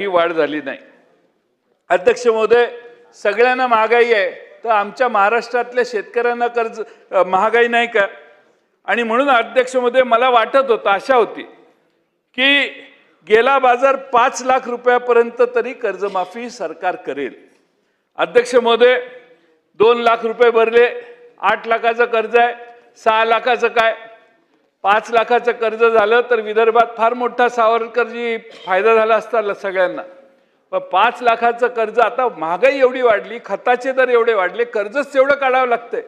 ही वाढ झाली नाही। अध्यक्ष महोदय, सगळ्यांना महागाई आहे, तर आमच्या महाराष्ट्रातल्या शेतकऱ्यांना कर्ज महागाई नाही का? आणि म्हणून अध्यक्ष महोदय, मला वाटत होतं, आशा होती की गेला बाजार 5 लाख रुपयापर्यंत तरी कर्जमाफी सरकार करेल। अध्यक्ष महोदय, 2 लाख रुपये भरले, 8 लाखाचं कर्ज आहे, 6 लाखाचं काय, 5 लाखाचं कर्ज झालं तर विदर्भात फार मोठा सावरकरजी फायदा झाला असता सगळ्यांना। पण 5 लाखाचं कर्ज, आता महागाई एवढी वाढली, खताचे दर एवढे वाढले, कर्जच तेवढं काढावं लागतंय।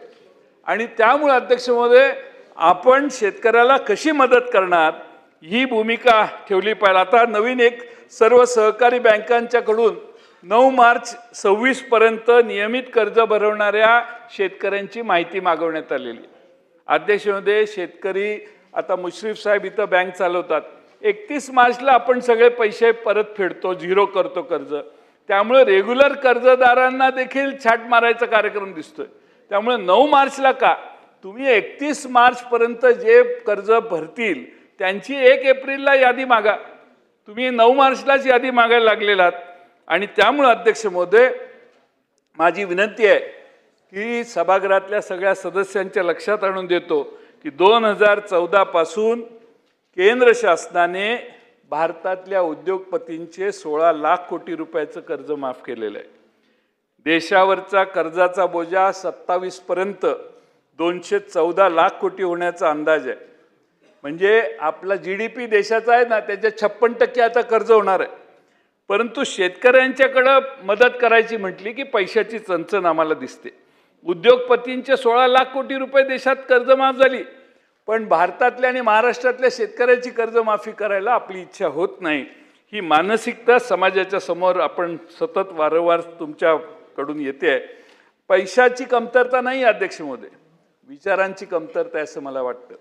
आणि त्यामुळे अध्यक्ष महोदय, आपण शेतकऱ्याला कशी मदत करणार ही भूमिका ठेवली पाहिजे। आता नवीन एक सर्व सहकारी बँकांच्याकडून 9 मार्च 26 पर्यंत नियमित कर्ज भरवणाऱ्या शेतकऱ्यांची माहिती मागवण्यात आलेली। अध्यक्ष महोदय, शेतकरी आता मुश्रीफ साहेब इथं बँक चालवतात, 31 मार्चला आपण सगळे पैसे परत फेडतो, झिरो करतो कर्ज। त्यामुळे रेग्युलर कर्जदारांना देखील छाट मारायचा कार्यक्रम दिसतोय। त्यामुळे 9 मार्चला का, तुम्ही 31 मार्च पर्यंत जे कर्ज भरतील त्यांची 1 एप्रिलला यादी मागा। तुम्ही 9 मार्चलाच यादी मागायला लागलेलात। आणि त्यामुळे अध्यक्ष महोदय, माझी विनंती आहे की सभागृहातल्या सगळ्या सदस्यांच्या लक्षात आणून देतो की 2014 पासून केंद्र शासनाने भारतातल्या उद्योगपतींचे 16 लाख कोटी रुपयाचं कर्ज माफ केलेलं आहे। देशावरचा कर्जाचा बोजा 27 पर्यंत 214 लाख कोटी होण्याचा अंदाज आहे। म्हणजे आपला GDP देशाचा आहे ना, त्याच्या 56% आता कर्ज होणार आहे। परंतु शेतकऱ्यांच्याकडे मदत करायची म्हटली की पैशाची चणचण आम्हाला दिसते। उद्योगपतींचे 16 लाख कोटी रुपये देशात कर्जमाफ झाली, पण भारतातल्या आणि महाराष्ट्रातल्या शेतकऱ्याची कर्जमाफी करायला आपली इच्छा होत नाही। ही मानसिकता समाजाच्या समोर आपण सतत वारंवार तुमच्याकडून येते आहे। पैशाची कमतरता नाही अध्यक्ष महोदय, विचारांची कमतरता आहे असं मला वाटतं।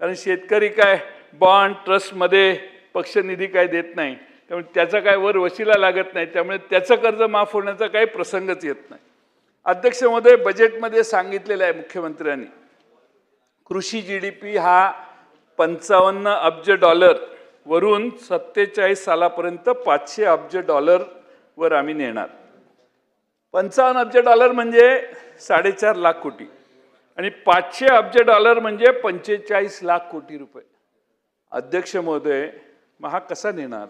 कारण शेतकरी काय बॉन्ड ट्रस्टमध्ये पक्षनिधी काय देत नाही, त्यामुळे त्याचा काय वर वशिला लागत नाही, त्यामुळे त्याचं कर्ज माफ होण्याचा काही प्रसंगच येत नाही। अध्यक्ष महोदय, बजेटमध्ये सांगितलेलं आहे मुख्यमंत्र्यांनी, कृषी GDP हा 55 अब्ज डॉलर वरून 47 सालापर्यंत 500 अब्ज डॉलर वर आम्ही नेणार। 55 अब्ज डॉलर म्हणजे 4.5 लाख कोटी आणि 500 अब्ज डॉलर म्हणजे 45 लाख कोटी रुपये। अध्यक्ष महोदय, मग हा कसा नेणार?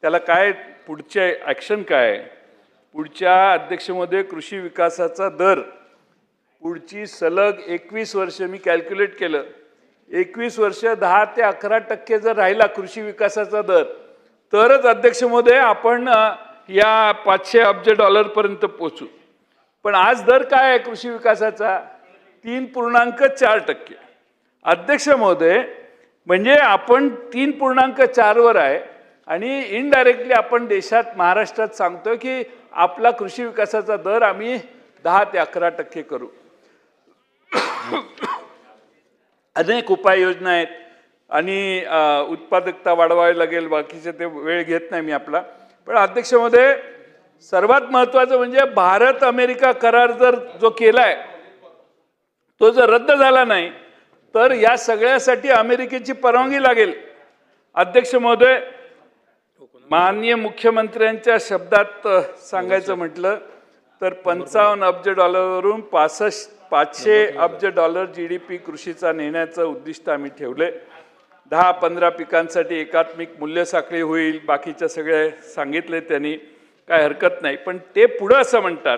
त्याला काय पुढचे ॲक्शन काय? पुढच्या अध्यक्ष महोदय, कृषी विकासाचा दर पुढची सलग 21 वर्ष मी कॅल्क्युलेट केलं, 21 वर्ष 10 ते 11% जर राहिला कृषी विकासाचा दर, तरच अध्यक्ष महोदय आपण या 500 अब्ज डॉलर पर्यंत पोहोचू। पण आज दर काय आहे कृषी विकासाचा? 3.4%। अध्यक्ष महोदय, म्हणजे आपण 3.4 वर आहे आणि इनडायरेक्टली आपण देशात महाराष्ट्रात सांगतोय की आपला कृषी विकासाचा दर आम्ही 10 ते 11% करू। अनेक उपाययोजना आहेत आणि उत्पादकता वाढवावी लागेल, बाकीचे ते वेळ घेत नाही मी आपला। पण अध्यक्ष महोदय, सर्वात महत्त्वाचं म्हणजे भारत अमेरिका करार जर जो केलाय तो जर रद्द झाला नाही तर या सगळ्यासाठी अमेरिकेची परवानगी लागेल। अध्यक्ष महोदय, माननीय मुख्यमंत्र्यांच्या शब्दात सांगायचं म्हटलं तर 55 अब्ज डॉलरवरून 500 अब्ज डॉलर GDP कृषीचा नेण्याचं उद्दिष्ट आम्ही ठेवले। 10-15 पिकांसाठी एकात्मिक मूल्य साखळी होईल, बाकीच्या सगळे सांगितले त्यांनी, काय हरकत नाही। पण ते पुढे असं म्हणतात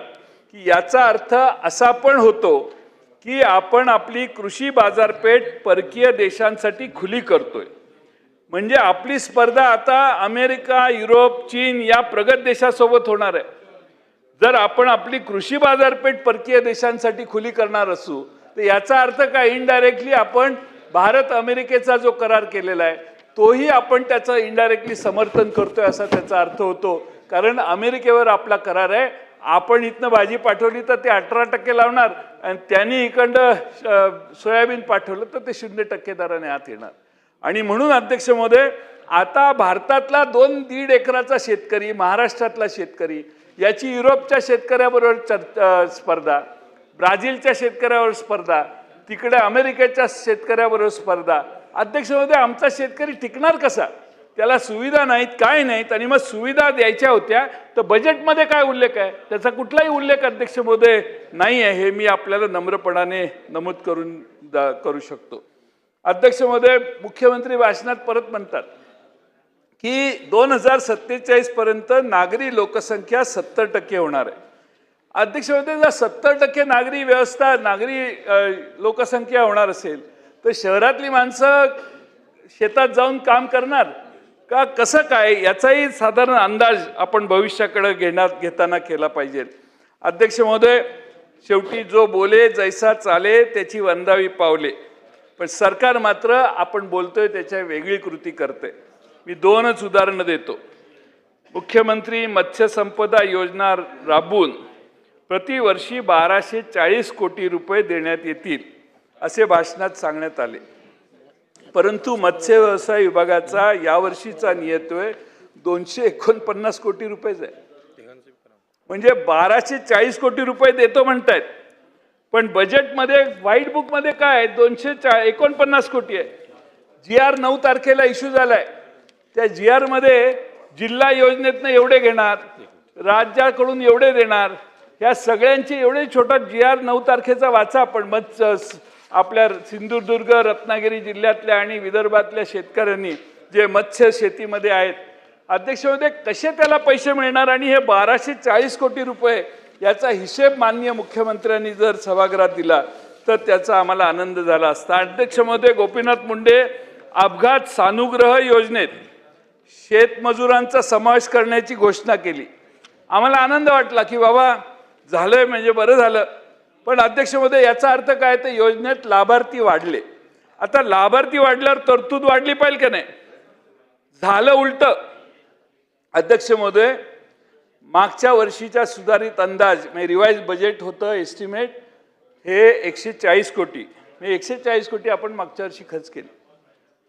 की याचा अर्थ असा पण होतो की आपण आपली कृषी बाजारपेठ परकीय देशांसाठी खुली करतोय। म्हणजे आपली स्पर्धा आता अमेरिका, युरोप, चीन या प्रगत देशासोबत होणार आहे। जर आपण आपली कृषी बाजारपेठ परकीय देशांसाठी खुली करणार असू तर याचा अर्थ काय, इनडायरेक्टली आपण भारत अमेरिकेचा जो करार केलेला आहे तोही आपण त्याचं इनडायरेक्टली समर्थन करतोय असा त्याचा अर्थ होतो। कारण अमेरिकेवर आपला करार आहे, आपण इथनं भाजी पाठवली तर ते 18% लावणार आणि त्यांनी इकडं सोयाबीन पाठवलं तर ते 0% दराने आत येणार। आणि म्हणून अध्यक्ष महोदय, आता भारतातला 2-1.5 एकराचा शेतकरी, महाराष्ट्रातला शेतकरी याची युरोपच्या शेतकऱ्याबरोबर स्पर्धा, ब्राझीलच्या शेतकऱ्यावर स्पर्धा, तिकडे अमेरिकेच्या शेतकऱ्याबरोबर स्पर्धा। अध्यक्ष महोदय, आमचा शेतकरी टिकणार कसा? त्याला सुविधा नाहीत, काय नाहीत, आणि मग सुविधा द्यायच्या होत्या तर बजेटमध्ये काय उल्लेख आहे? त्याचा कुठलाही उल्लेख अध्यक्ष महोदय नाही आहे, हे मी आपल्याला नम्रपणाने नमूद करू शकतो. अध्यक्ष महोदय, मुख्यमंत्री भाषणात परत म्हणतात की 2047 पर्यंत नागरी लोकसंख्या 70% होणार आहे. अध्यक्ष महोदय, जर 70% नागरी लोकसंख्या होणार असेल तर शहरातली माणसं शेतात जाऊन काम करणार का, कसं काय, याचाही साधारण अंदाज आपण भविष्याकडे घेताना केला पाहिजे. अध्यक्ष महोदय, शेवटी जो बोले जैसा चाले त्याची वंदावी पावले, पण सरकार मात्र आपण बोलतोय त्याच्या वेगळी कृती करते. मी 2च उदाहरणं देतो. मुख्यमंत्री मत्स्य संपदा योजना राबवून प्रतिवर्षी 1240 कोटी रुपये देण्यात येतील असे भाषणात सांगण्यात आले, परंतु मत्स्य व्यवसाय विभागाचा यावर्षीचा नियतोय 249 कोटी रुपयेच आहे. म्हणजे 1240 कोटी रुपये देतो म्हणतायत, पण बजेटमध्ये व्हाईट बुकमध्ये काय 249 कोटी आहे. GR 9 तारखेला इश्यू झालाय. त्या GR मध्ये जिल्हा योजनेतनं एवढे घेणार, राज्याकडून एवढे देणार, या सगळ्यांचे एवढे छोटा GR 9 तारखेचा वाचा आपण. आपल्या सिंधुदुर्ग, रत्नागिरी जिल्ह्यातल्या आणि विदर्भातल्या शेतकऱ्यांनी जे मत्स्य शेतीमध्ये आहेत, अध्यक्ष महोदय, कसे त्याला पैसे मिळणार? आणि हे 1240 कोटी रुपये याचा हिशेब माननीय मुख्यमंत्र्यांनी जर सभागृहात दिला तर त्याचा आम्हाला आनंद झाला असता. अध्यक्ष महोदय, गोपीनाथ मुंडे अपघात सानुग्रह योजनेत शेतमजुरांचा समावेश करण्याची घोषणा केली. आम्हाला आनंद वाटला की बाबा झालंय, म्हणजे बरं झालं. पण अध्यक्ष महोदय, याचा अर्थ काय, तर योजनेत लाभार्थी वाढले. आता लाभार्थी वाढल्यावर तरतूद वाढली पाहिजे की नाही? झालं उलट. अध्यक्ष महोदय, मागच्या वर्षीचा सुधारित अंदाज म्हणजे रिवाइज बजेट होतं, एस्टिमेट हे 140 कोटी, 140 कोटी आपण मागच्या वर्षी खर्च केले.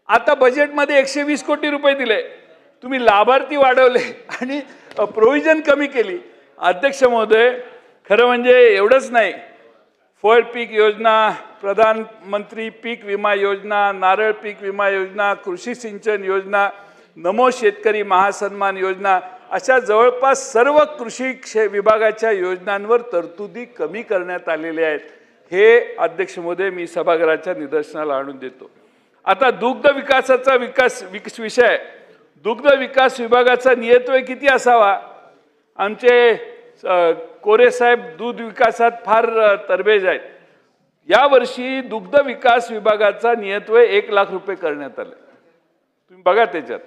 आता बजेटमध्ये 120 कोटी रुपये दिले. तुम्ही लाभार्थी वाढवले आणि प्रोव्हिजन कमी केली. अध्यक्ष महोदय, खरं म्हणजे एवढंच नाही, फळ पीक योजना, प्रधानमंत्री पीक विमा योजना, नारळ पीक विमा योजना, कृषी सिंचन योजना, नमो शेतकरी महासन्मान योजना, अशा जवळपास सर्व कृषी विभागाच्या योजनांवर तरतुदी कमी करण्यात आलेल्या आहेत. हे अध्यक्ष महोदय मी सभागृहाच्या निदर्शनाला आणून देतो. आता दुग्ध विकासाचा विषय, दुग्ध विकास विभागाचा नियतोय किती असावा? आमचे कोरे साहेब दूध विकासात फार तरबेज आहेत. यावर्षी दुग्ध विकास विभागाचा नियतोय 1 लाख रुपये करण्यात आले. तुम्ही बघा, त्याच्यात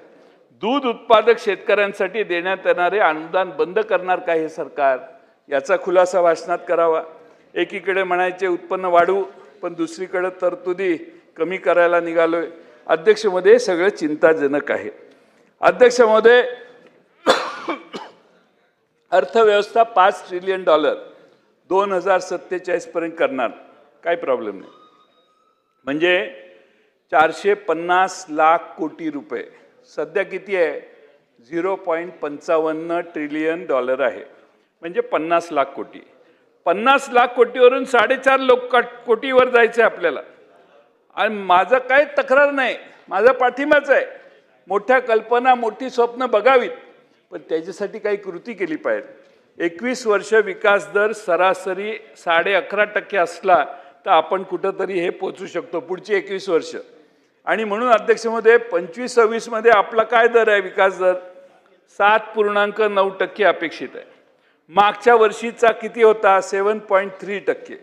दूध उत्पादक शेतकऱ्यांसाठी देण्यात येणारे अनुदान बंद करणार का हे सरकार? याचा खुलासा भाषणात करावा. एकीकडे म्हणायचे उत्पन्न वाढवू, पण दुसरीकडे तरतुदी कमी करायला निघालोय. अध्यक्ष महोदय, सगळं चिंताजनक आहे. अध्यक्ष महोदय, अर्थव्यवस्था $5 ट्रिलियन 2047 पर्यंत करणार, काही प्रॉब्लेम नाही. म्हणजे 450 लाख कोटी रुपये. सध्या किती आहे? 0.55 ट्रिलियन डॉलर आहे, म्हणजे 50 लाख कोटी. 50 लाख कोटीवरून 4.5 कोटीवर जायचं आहे आपल्याला. आणि माझं काही तक्रार नाही, माझा पाठिंबाच आहे. मोठ्या कल्पना, मोठी स्वप्न बघावीत, पण त्याच्यासाठी काही कृती केली पाहिजे. 21 वर्ष विकास दर सरासरी 11.5% असला तर आपण कुठंतरी हे पोचू शकतो पुढची 21 वर्ष. आणि म्हणून अध्यक्ष महोदय, 25-26 मध्ये आपला काय दर आहे? विकास दर 7.9% अपेक्षित आहे. मागच्या वर्षीचा किती होता? 7.3%.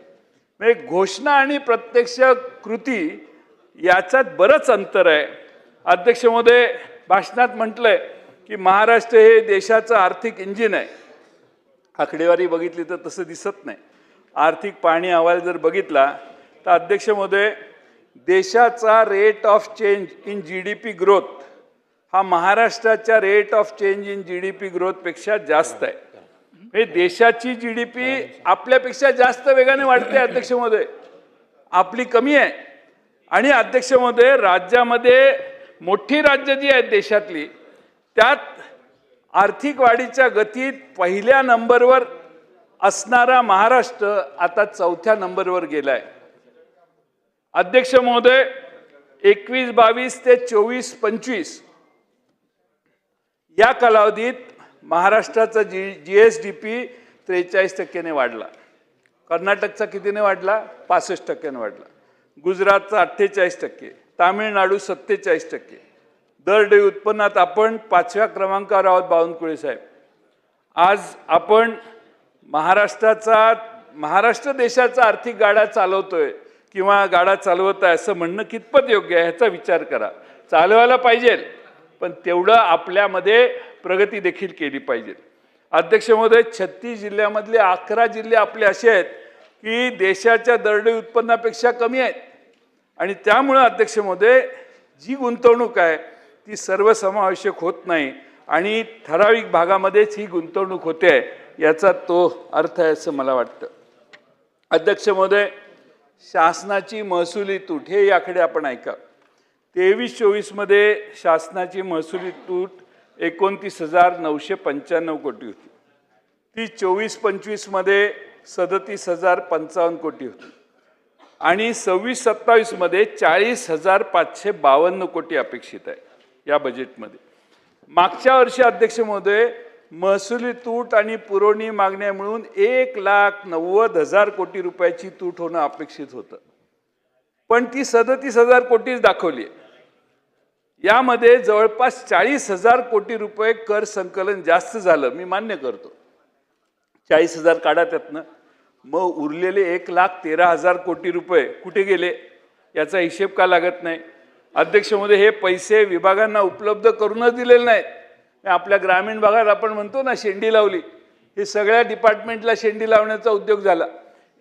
म्हणजे घोषणा आणि प्रत्यक्ष कृती याच्यात बरंच अंतर आहे. अध्यक्ष महोदय, भाषणात म्हटलंय की महाराष्ट्र हे देशाचं आर्थिक इंजिन आहे. आकडेवारी बघितली तर तसं दिसत नाही. आर्थिक पाहणी अहवाल जर बघितला तर अध्यक्ष महोदय, देशाचा rate of change in GDP growth हा महाराष्ट्राच्या rate of change in GDP growth पेक्षा जास्त आहे. म्हणजे देशाची GDP आपल्यापेक्षा जास्त वेगाने वाढते अध्यक्ष महोदय, आपली कमी आहे. आणि अध्यक्ष महोदय, राज्यामध्ये मोठी राज्य जी आहेत देशातली, त्यात आर्थिक वाढीच्या गतीत पहिल्या नंबरवर असणारा महाराष्ट्र आता 4थ्या नंबरवर गेलाय. अध्यक्ष महोदय, 21-22 ते 24-25 या कालावधीत महाराष्ट्राचा GSDP 43% वाढला, कर्नाटकचा कितीने वाढला? 65% वाढला, गुजरातचा 48%, तामिळनाडू 47%. दर उत्पन्नात आपण 5व्या क्रमांकावर आहोत बावनकुळे साहेब. आज आपण महाराष्ट्र देशाचा आर्थिक गाडा चालवतोय किंवा गाडा चालवत आहे असं म्हणणं कितपत योग्य आहे ह्याचा विचार करा. चालवायला पाहिजे, पण तेवढं आपल्यामध्ये प्रगती देखील केली पाहिजे. अध्यक्ष महोदय, 36 जिल्ह्यामधले 11 जिल्हे आपले असे आहेत की देशाच्या दरडोई उत्पन्नापेक्षा कमी आहेत. आणि त्यामुळे अध्यक्ष महोदय, जी गुंतवणूक आहे ती सर्वसमावेशक होत नाही आणि ठराविक भागामध्येच ही गुंतवणूक होते, याचा तो अर्थ आहे असं मला वाटतं. अध्यक्ष महोदय, शासनाची महसुली तूट, हे याकडे आपण ऐका. 23-24 मध्ये शासनाची महसुली तूट 29,995 कोटी होती. ती 24-25 मध्ये 37,055 कोटी होती आणि 26-27 मध्ये 40,552 कोटी अपेक्षित आहे या बजेटमध्ये. मागच्या वर्षी अध्यक्ष महोदय, महसुली तूट आणि पुरवणी मागण्या मिळून 1,90,000 कोटी रुपयाची तूट होणं अपेक्षित होतं, पण ती 37,000 कोटीच दाखवली. यामध्ये जवळपास 40,000 कोटी रुपये कर संकलन जास्त झालं, मी मान्य करतो. 40,000 काढा त्यातनं, मग उरलेले 1,13,000 कोटी रुपये कुठे गेले याचा हिशेब का लागत नाही? अध्यक्ष महोदय, हे पैसे विभागांना उपलब्ध करूनच दिलेले नाहीत. आपल्या ग्रामीण भागात आपण म्हणतो ना शेंडी लावली, हे सगळ्या डिपार्टमेंटला शेंडी लावण्याचा उद्योग झाला.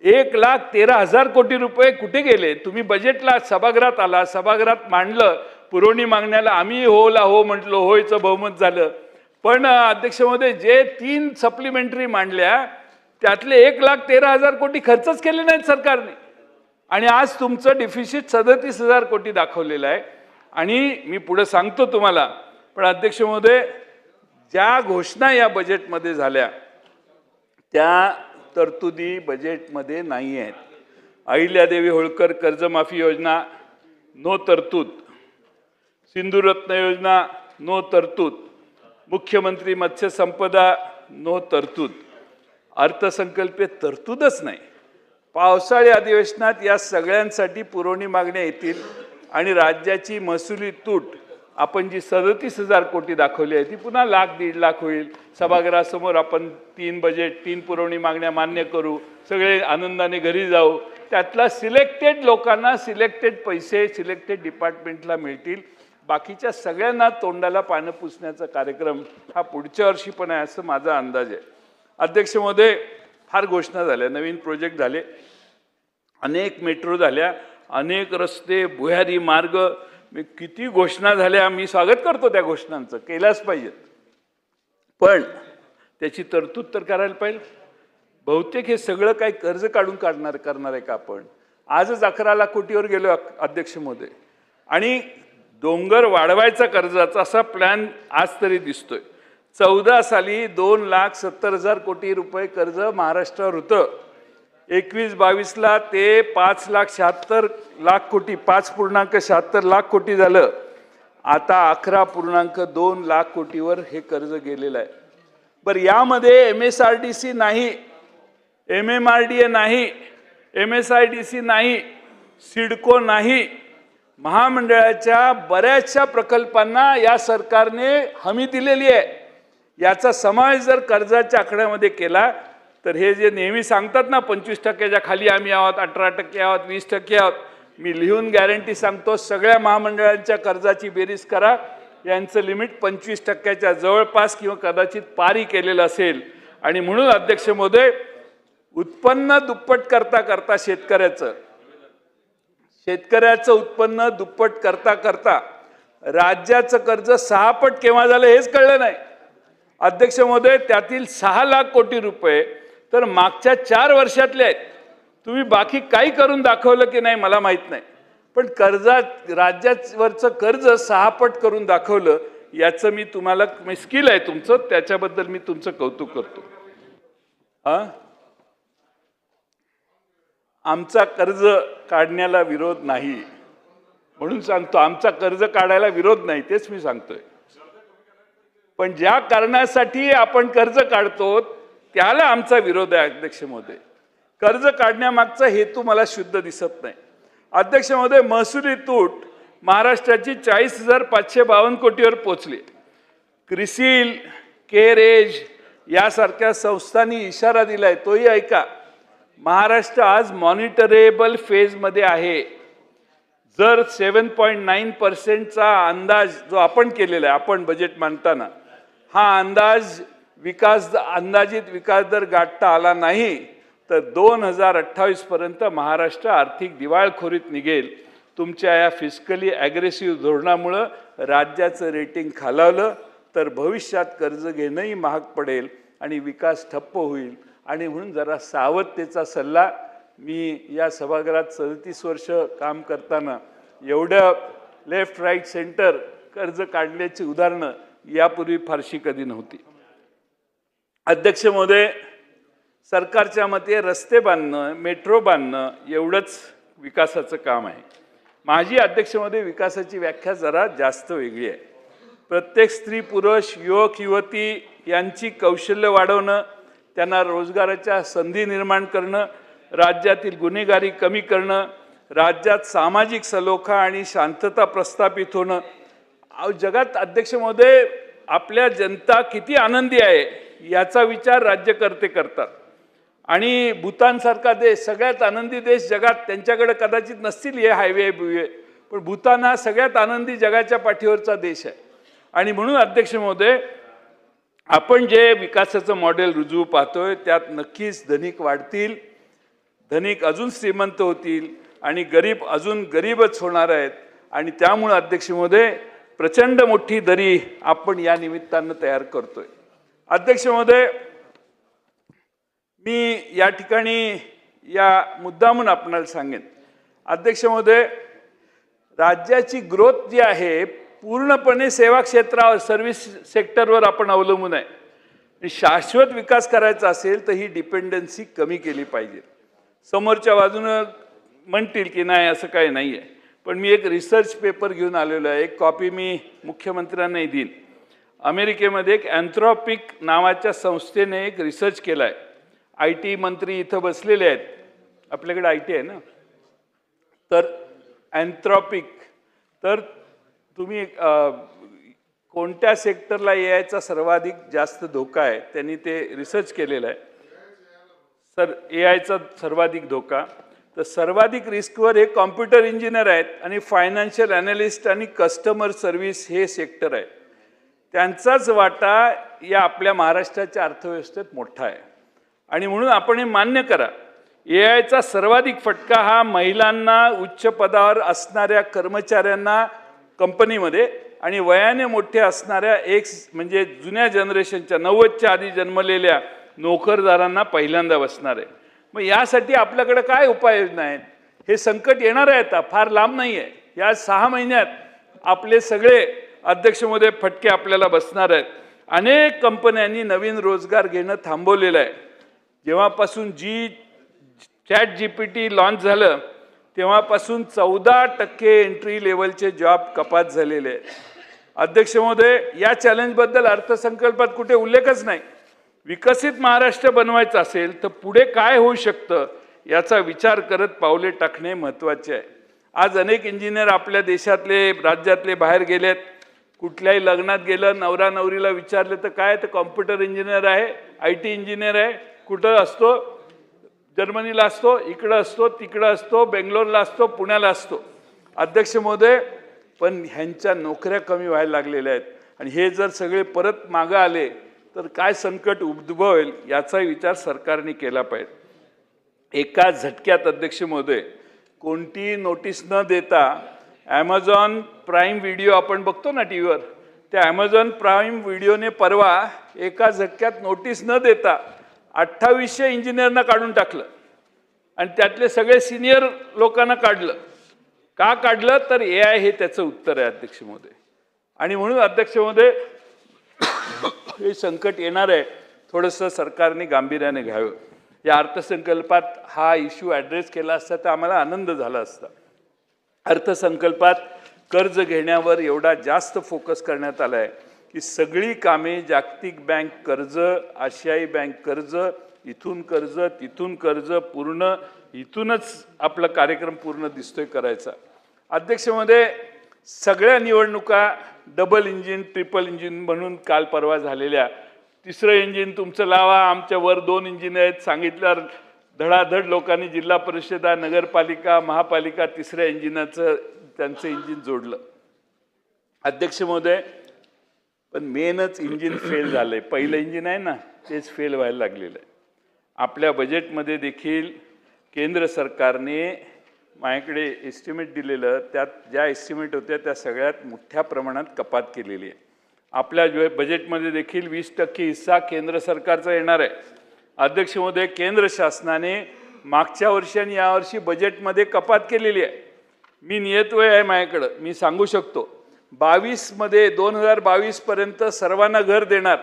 1,13,000 कोटी रुपये कुठे गेले? तुम्ही बजेटला सभागृहात आला, सभागृहात मांडलं, पुरवणी मागण्याला आम्ही होला हो म्हटलं, होयचं बहुमत झालं. पण अध्यक्ष महोदय, जे 3 सप्लिमेंटरी मांडल्या त्यातले 1,13,000 कोटी खर्चच केले नाहीत सरकारने. आणि आज तुमचं डिफिसिट 37,000 कोटी दाखवलेलं आहे. आणि मी पुढे सांगतो तुम्हाला, पण अध्यक्ष महोदय, ज्या घोषणा या बजेटमध्ये झाल्या त्या तरतुदी बजेटमध्ये नाही आहेत. अहिल्यादेवी होळकर कर्जमाफी योजना नो तरतूद, सिंधुरत्न योजना नो तरतूद, मुख्यमंत्री मत्स्य संपदा नो तरतूद, अर्थसंकल्पीय तरतूदच नाही. पावसाळी अधिवेशनात या सगळ्यांसाठी पुरवणी मागण्या येतील आणि राज्याची महसुली तूट आपण जी 37,000 कोटी दाखवली आहे ती पुन्हा 1,00,000-1,50,000 होईल. सभागृहासमोर आपण 3 बजेट 3 पुरवणी मागण्या मान्य करू, सगळे आनंदाने घरी जाऊ. त्यातला सिलेक्टेड लोकांना सिलेक्टेड पैसे सिलेक्टेड डिपार्टमेंटला मिळतील. बाकीच्या सगळ्यांना तोंडाला पानं पुसण्याचा कार्यक्रम हा पुढच्या वर्षी पण आहे असं माझा अंदाज आहे. अध्यक्ष महोदय, फार घोषणा झाल्या, नवीन प्रोजेक्ट झाले, अनेक मेट्रो झाल्या, अनेक रस्ते, भुयारी मार्ग, किती घोषणा झाल्या. मी स्वागत करतो त्या घोषणांचं, केल्याच पाहिजेत, पण त्याची तरतूद तर करायला पाहिजे. बहुतेक हे सगळं काही कर्ज काढून करणार आहे का आपण? आजच 11 लाख कोटीवर गेलो अध्यक्ष महोदय, आणि डोंगर वाढवायचा कर्जाचा असा प्लॅन आज तरी दिसतोय. 14 साली 2,70,000 कोटी रुपये कर्ज महाराष्ट्रावर होतं. 21-22ला ते 5,76,000 कोटी, 5.76 लाख कोटी झालं. आता 11.2 लाख कोटीवर हे कर्ज गेलेलं आहे. बरं, यामध्ये MSRDC नाही, MMRDA नाही, MSIDC नाही, सिडको नाही, महामंडळाच्या बऱ्याचशा प्रकल्पांना या सरकारने हमी दिलेली आहे. याचा समावेश जर कर्जाच्या आकड्यामध्ये केला तर हे जे नेहमी सांगतात ना 25% खाली आम्ही आहोत, 18% आहोत, 20% आहोत, मी लिहून गॅरंटी सांगतो, सगळ्या महामंडळांच्या कर्जाची बेरीज करा, यांचं लिमिट 25% जवळपास किंवा कदाचित पारी केलेलं असेल. आणि म्हणून अध्यक्ष महोदय, उत्पन्न दुप्पट करता करता शेतकऱ्याचं उत्पन्न दुप्पट करता करता राज्याचं कर्ज 6 पट केव्हा झालं हेच कळलं नाही. अध्यक्ष महोदय, त्यातील 6 लाख कोटी रुपये तर मागच्या 4 वर्षातले आहेत. तुम्ही बाकी काही करून दाखवलं की नाही मला माहित नाही, पण राज्यावरचं कर्ज 6 पट करून दाखवलं. याचं मी तुम्हाला स्किल आहे तुमचं, त्याच्याबद्दल मी तुमचं कौतुक करतो. आमचा कर्ज काढण्याला विरोध नाही म्हणून सांगतो, आमचा कर्ज काढायला विरोध नाही, तेच मी सांगतोय. पण ज्या कारणासाठी आपण कर्ज काढतो त्याला आमचा विरोध आहे अध्यक्ष महोदय. कर्ज काढण्यामागचा हेतू मला शुद्ध दिसत नाही. अध्यक्ष महोदय, महसुली तूट महाराष्ट्राची 40,552 कोटीवर पोहोचली. क्रिसिल, केरेज यासारख्या संस्थांनी इशारा दिलाय, तोही ऐका. महाराष्ट्र आज मॉनिटरेबल फेजमध्ये आहे. जर 7.9% अंदाज जो आपण केलेला आहे, आपण बजेट मांडताना, हा अंदाज अंदाजित विकास दर गाठता आला नाही तर 2028 पर्यंत महाराष्ट्र आर्थिक दिवाळखोरीत निघेल. तुमच्या या फिस्कली ॲग्रेसिव्ह धोरणामुळं राज्याचं रेटिंग खालावलं तर भविष्यात कर्ज घेणंही महाग पडेल आणि विकास ठप्प होईल. आणि म्हणून जरा सावधतेचा सल्ला. मी या सभागृहात 37 वर्ष काम करताना एवढं लेफ्ट राईट सेंटर कर्ज काढल्याची उदाहरणं यापूर्वी फारशी कधी नव्हती. अध्यक्ष महोदय, सरकारच्या मते रस्ते बांधणं, मेट्रो बांधणं एवढंच विकासाचं काम आहे. माझी अध्यक्ष महोदय विकासाची व्याख्या जरा जास्त वेगळी आहे. प्रत्येक स्त्री, पुरुष, युवक, युवती यांची कौशल्य वाढवणं, त्यांना रोजगाराच्या संधी निर्माण करणं, राज्यातील गुन्हेगारी कमी करणं, राज्यात सामाजिक सलोखा आणि शांतता प्रस्थापित होणं. जगात अध्यक्ष महोदय आपल्या जनता किती आनंदी आहे याचा विचार राज्यकर्ते करतात. आणि भूतानसारखा देश, सगळ्यात आनंदी देश जगात, त्यांच्याकडे कदाचित नसतील हे हायवे बिवे, पण भूतान हा सगळ्यात आनंदी जगाच्या पाठीवरचा देश आहे. आणि म्हणून अध्यक्ष महोदय, आपण जे विकासाचं मॉडेल रुजवू पाहतोय त्यात नक्कीच धनिक वाढतील, धनिक अजून श्रीमंत होतील आणि गरीब अजून गरीबच होणार आहेत. आणि त्यामुळे अध्यक्ष महोदय प्रचंड मोठी दरी आपण या निमित्तानं तयार करतोय. अध्यक्ष महोदय, मी या ठिकाणी या मुद्दामून आपणाला सांगेन. अध्यक्ष महोदय, राज्याची ग्रोथ जी आहे पूर्णपणे सेवा क्षेत्रावर, सर्व्हिस सेक्टरवर आपण अवलंबून आहे. शाश्वत विकास करायचा असेल तर ही डिपेंडन्सी कमी केली पाहिजे. समोरच्या बाजूनं म्हणतील की नाही असं काही नाही आहे, पण मी एक रिसर्च पेपर घेऊन आलेलो आहे. एक कॉपी मी मुख्यमंत्र्यांनाही देईन. अमेरिकेमध्ये एक अँथ्रॉपिक नावाच्या संस्थेने एक रिसर्च केला आहे. IT मंत्री इथं बसलेले आहेत, आपल्याकडे IT आहे ना, तर अँथ्रॉपिक, तर तुम्ही कोणत्या सेक्टरला यायचा सर्वाधिक जास्त धोका आहे त्यांनी ते रिसर्च केलेलं आहे. सर AIचा सर्वाधिक धोका, तर सर्वाधिक रिस्कवर हे कॉम्प्युटर इंजिनियर आहेत आणि फायनान्शियल ॲनालिस्ट आणि कस्टमर सर्व्हिस हे सेक्टर आहे. त्यांचाच वाटा या आपल्या महाराष्ट्राच्या अर्थव्यवस्थेत मोठा आहे. आणि म्हणून आपण हे मान्य करा, AIचा सर्वाधिक फटका हा महिलांना, उच्च पदावर असणाऱ्या कर्मचाऱ्यांना कंपनीमध्ये आणि वयाने मोठे असणाऱ्या म्हणजे जुन्या जनरेशनच्या 90च्या आधी जन्मलेल्या नोकरदारांना पहिल्यांदा बसणार आहे. मग यासाठी आपल्याकडे काय उपाययोजना आहेत? हे संकट येणार आहे, आता फार लांब नाही आहे. या 6 महिन्यात आपले सगळे अध्यक्ष महोदय फटके आपल्याला बसणार आहेत. अनेक कंपन्यांनी नवीन रोजगार घेणं थांबवलेलं आहे. जेव्हापासून ChatGPT लॉन्च झालं तेव्हापासून 14% एंट्री लेवलचे जॉब कपात झालेले आहेत. अध्यक्ष महोदय, या चॅलेंजबद्दल अर्थसंकल्पात कुठे उल्लेखच नाही. विकसित महाराष्ट्र बनवायचं असेल तर पुढे काय होऊ शकतं याचा विचार करत पावले टाकणे महत्त्वाचे आहे. आज अनेक इंजिनियर आपल्या देशातले, राज्यातले बाहेर गेलेत. कुठल्याही लग्नात गेलं, नवरा नवरीला विचारलं तर काय, तर कॉम्प्युटर इंजिनियर आहे, IT इंजिनियर आहे. कुठं असतो? जर्मनीला असतो, इकडं असतो, तिकडं असतो, बेंगलोरला असतो, पुण्याला असतो. अध्यक्ष महोदय, पण ह्यांच्या नोकऱ्या कमी व्हायला लागलेल्या आहेत. आणि हे जर सगळे परत मागं आले तर काय संकट उद्भवेल याचाही विचार सरकारने केला पाहिजे. एका झटक्यात अध्यक्ष महोदय कोणती नोटीस न देता ॲमेझॉन प्राईम व्हिडिओ आपण बघतो ना टीव्हीवर, त्या ॲमेझॉन प्राईम व्हिडिओने परवा एका झटक्यात नोटीस न देता 2800 इंजिनियरना काढून टाकलं आणि त्यातले सगळे सिनियर लोकांना काढलं. का काढलं तर AI हे त्याचं उत्तर आहे अध्यक्ष महोदय. आणि म्हणून अध्यक्ष महोदय हे संकट येणार आहे, थोडंसं सरकारने गांभीर्याने घ्यावं. या अर्थसंकल्पात हा इश्यू ॲड्रेस केला असता तर आम्हाला आनंद झाला असता. अर्थसंकल्पात कर्ज घेण्यावर एवढा जास्त फोकस करण्यात आला आहे की सगळी कामे जागतिक बँक कर्ज, आशियाई बँक कर्ज, इथून कर्ज, तिथून कर्ज, पूर्ण इथूनच आपला कार्यक्रम पूर्ण दिसतोय करायचा. अध्यक्ष महोदय, सगळ्या निवडणुका डबल इंजिन, ट्रिपल इंजिन म्हणून काल परवा झालेल्या, तिसरं इंजिन तुमचं लावा, आमच्या वर 2 इंजिन आहेत सांगितल्यावर धडाधड लोकांनी जिल्हा परिषदा, नगरपालिका, महापालिका तिसऱ्या इंजिनाचं त्यांचं इंजिन जोडलं. अध्यक्ष महोदय, पण मेनच इंजिन फेल झालंय. पहिलं इंजिन आहे ना, तेच फेल व्हायला लागलेलं आहे. आपल्या बजेटमध्ये देखील केंद्र सरकारने माझ्याकडे एस्टिमेट दिलेलं, त्यात ज्या एस्टिमेट होत्या त्या सगळ्यात मोठ्या प्रमाणात कपात केलेली आहे. आपल्या बजेटमध्ये देखील 20% हिस्सा केंद्र सरकारचा येणार आहे. अध्यक्ष महोदय, केंद्र शासनाने मागच्या वर्षी आणि यावर्षी बजेटमध्ये कपात केलेली आहे. मी नियतवय आहे माझ्याकडं, मी सांगू शकतो. 2022 पर्यंत सर्वांना घर देणार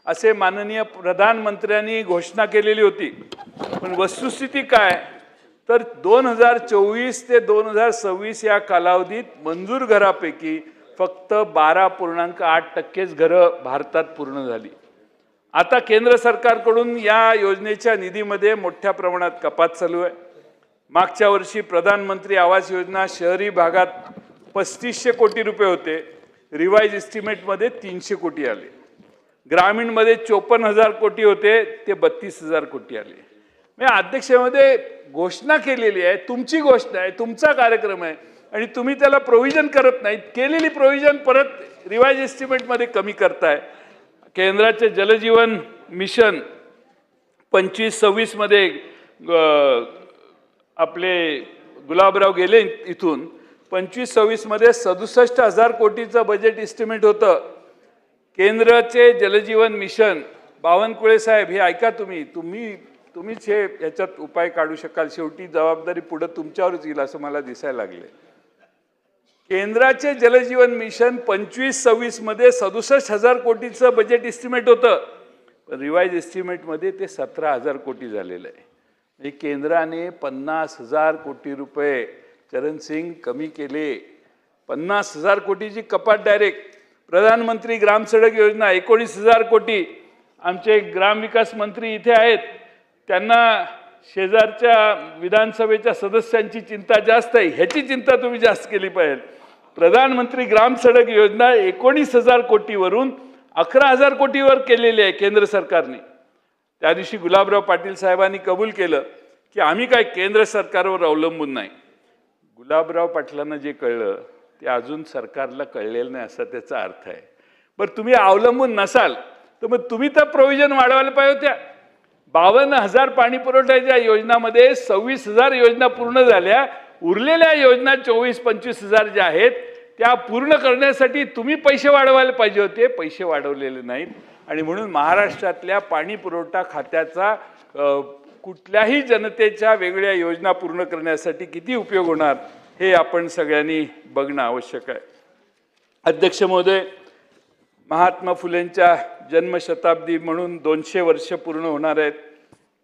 असे माननीय प्रधानमंत्र्यांनी घोषणा केलेली होती. पण वस्तुस्थिती काय, तर 2024 ते 2026 या कालावधीत मंजूर घरापैकी फक्त 12.8% घरं भारतात पूर्ण झाली. आता केंद्र सरकारकडून या योजनेच्या निधीमध्ये मोठ्या प्रमाणात कपात चालू आहे. मागच्या वर्षी प्रधानमंत्री आवास योजना शहरी भागात 3500 कोटी रुपये होते, रिवाइज एस्टिमेटमध्ये 300 कोटी आले. ग्रामीणमध्ये 54,000 कोटी होते, ते 32,000 कोटी आले. म्हणजे अध्यक्षामध्ये घोषणा केलेली आहे, तुमची घोषणा आहे, तुमचा कार्यक्रम आहे आणि तुम्ही त्याला प्रोव्हिजन करत नाहीत. केलेली प्रोव्हिजन परत रिवाइज एस्टिमेटमध्ये कमी करताय. केंद्राचे जलजीवन मिशन 25-26 मध्ये आपले गुलाबराव गेले इथून, 25-26 मध्ये 67,000 कोटीचं बजेट एस्टिमेट होतं. केंद्राचे जलजीवन मिशन, बावनकुळे साहेब हे ऐका, तुम्हीच हे याच्यात उपाय काढू शकाल. शेवटी जबाबदारी पुढे तुमच्यावरच येईल असं मला दिसायला लागले. केंद्राचे जलजीवन मिशन 25-26 मध्ये 67,000 कोटीचं बजेट एस्टिमेट होतं, पण रिवाइज एस्टिमेटमध्ये ते 17,000 कोटी झालेलं आहे. म्हणजे केंद्राने 50,000 कोटी रुपये चरणसिंग कमी केले. 50,000 कोटीची कपात डायरेक्ट. प्रधानमंत्री ग्राम सडक योजना 19,000 कोटी. आमचे ग्रामविकास मंत्री इथे आहेत, त्यांना शेजारच्या विधानसभेच्या सदस्यांची चिंता जास्त आहे, ह्याची चिंता तुम्ही जास्त केली पाहिजे. प्रधानमंत्री ग्राम सडक योजना 19,000 कोटीवरून 11,000 कोटीवर केलेली आहे केंद्र सरकारने. त्या दिवशी गुलाबराव पाटील साहेबांनी कबूल केलं की आम्ही काय केंद्र सरकारवर अवलंबून नाही. गुलाबराव पाटलांना जे कळलं ते अजून सरकारला कळलेलं नाही असा त्याचा अर्थ आहे. बरं, तुम्ही अवलंबून नसाल तर मग तुम्ही तर प्रोव्हिजन वाढवायला पाहिजे होत्या. 52,000 पाणी पुरवठ्याच्या योजनामध्ये 26,000 योजना पूर्ण झाल्या. उरलेल्या योजना 24-25,000 ज्या आहेत त्या पूर्ण करण्यासाठी तुम्ही पैसे वाढवायला पाहिजे होते, पैसे वाढवलेले नाहीत. आणि म्हणून महाराष्ट्रातल्या पाणी पुरवठा खात्याचा कुठल्याही जनतेच्या वेगळ्या योजना पूर्ण करण्यासाठी किती उपयोग होणार हे आपण सगळ्यांनी बघणं आवश्यक आहे. अध्यक्ष महोदय, महात्मा फुलेंच्या जन्मशताब्दी म्हणून 200 वर्ष पूर्ण होणार आहेत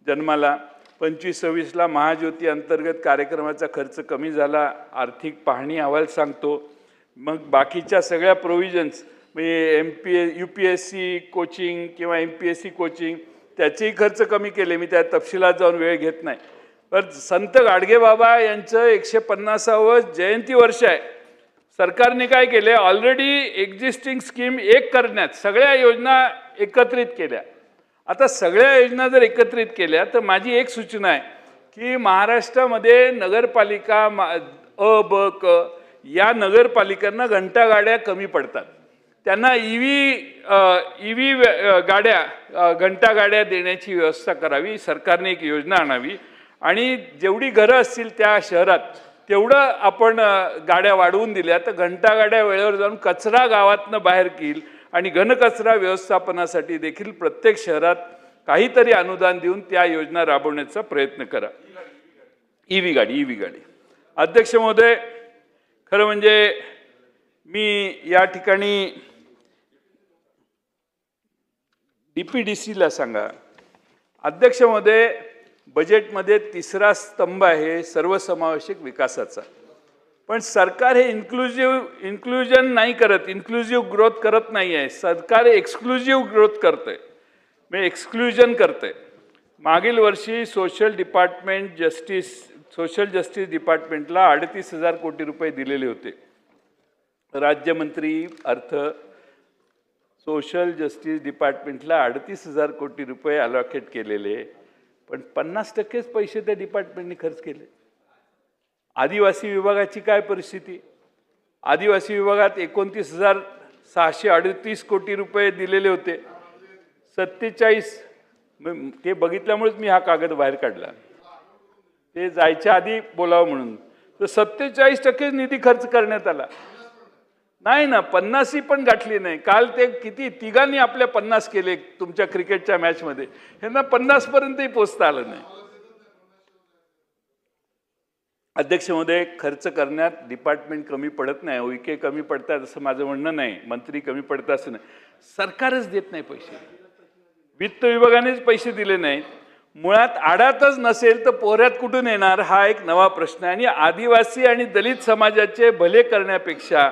जन्माला. 25-26ला महाज्योती अंतर्गत कार्यक्रमाचा खर्च कमी झाला. आर्थिक पाहणी अहवाल सांगतो. मग बाकीच्या सगळ्या प्रोव्हिजन्स म्हणजे UPSC कोचिंग किंवा MPSC कोचिंग त्याचेही खर्च कमी केले. मी त्या तपशिलात जाऊन वेळ घेत नाही. पण संत गाडगेबाबा यांचं 150वे जयंती वर्ष आहे. सरकारने काय केले, ऑलरेडी एक्झिस्टिंग स्कीम एक करण्यात सगळ्या योजना एकत्रित केल्या. आता सगळ्या योजना जर एकत्रित केल्या तर माझी एक सूचना आहे की महाराष्ट्रामध्ये नगरपालिका अ, ब, क या नगरपालिकांना घंटागाड्या कमी पडतात. त्यांना EV गाड्या, घंटागाड्या देण्याची व्यवस्था करावी. सरकारने एक योजना आणावी आणि जेवढी घरं असतील त्या शहरात तेवढं आपण गाड्या वाढवून दिल्या तर घंटागाड्या वेळेवर जाऊन कचरा गावातनं बाहेर येईल आणि घनकचरा व्यवस्थापनासाठी देखील प्रत्येक शहरात काहीतरी अनुदान देऊन त्या योजना राबवण्याचा प्रयत्न करा. EV गाडी. अध्यक्ष महोदय, खरं म्हणजे मी या ठिकाणी DPDCला सांगा. अध्यक्ष महोदय, बजेटमध्ये तिसरा स्तंभ आहे सर्वसमावेशक विकासाचा. पण सरकार हे इन्क्लुजन नाही करत, इन्क्लुझिव्ह ग्रोथ करत नाही आहे. सरकार एक्सक्लुझिव्ह ग्रोथ करतंय, म्हणजे एक्सक्लुजन करतंय. मागील वर्षी सोशल जस्टिस डिपार्टमेंटला 38,000 कोटी रुपये दिलेले होते. राज्यमंत्री अर्थ सोशल जस्टिस डिपार्टमेंटला 38,000 कोटी रुपये अलॉकेट केलेले, पण 50%च पैसे त्या डिपार्टमेंटने खर्च केले. आदिवासी विभागाची काय परिस्थिती? आदिवासी विभागात 29,638 कोटी रुपये दिलेले होते. 47 ते बघितल्यामुळेच मी हा कागद बाहेर काढला, ते जायच्या आधी बोलावं म्हणून. तर 47% निधी खर्च करण्यात आला नाही ना, 50ही पण गाठली नाही. काल ते किती तिघांनी आपल्या 50 केले तुमच्या क्रिकेटच्या मॅचमध्ये, ह्यांना 50 पर्यंतही पोहोचता आलं नाही. अध्यक्ष महोदय, खर्च करण्यात डिपार्टमेंट कमी पडत नाही, उईके कमी पडतात असं माझं म्हणणं नाही, मंत्री कमी पडतात असं नाही. सरकारच देत नाही पैसे, वित्त विभागानेच पैसे दिले नाहीत. मुळात आडातच नसेल तर पोहऱ्यात कुठून येणार हा एक नवा प्रश्न आहे. आणि आदिवासी आणि दलित समाजाचे भले करण्यापेक्षा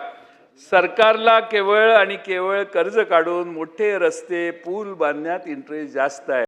सरकारला केवळ आणि केवळ कर्ज काढून मोठे रस्ते पूल बांधण्यात इंटरेस्ट जास्त आहे.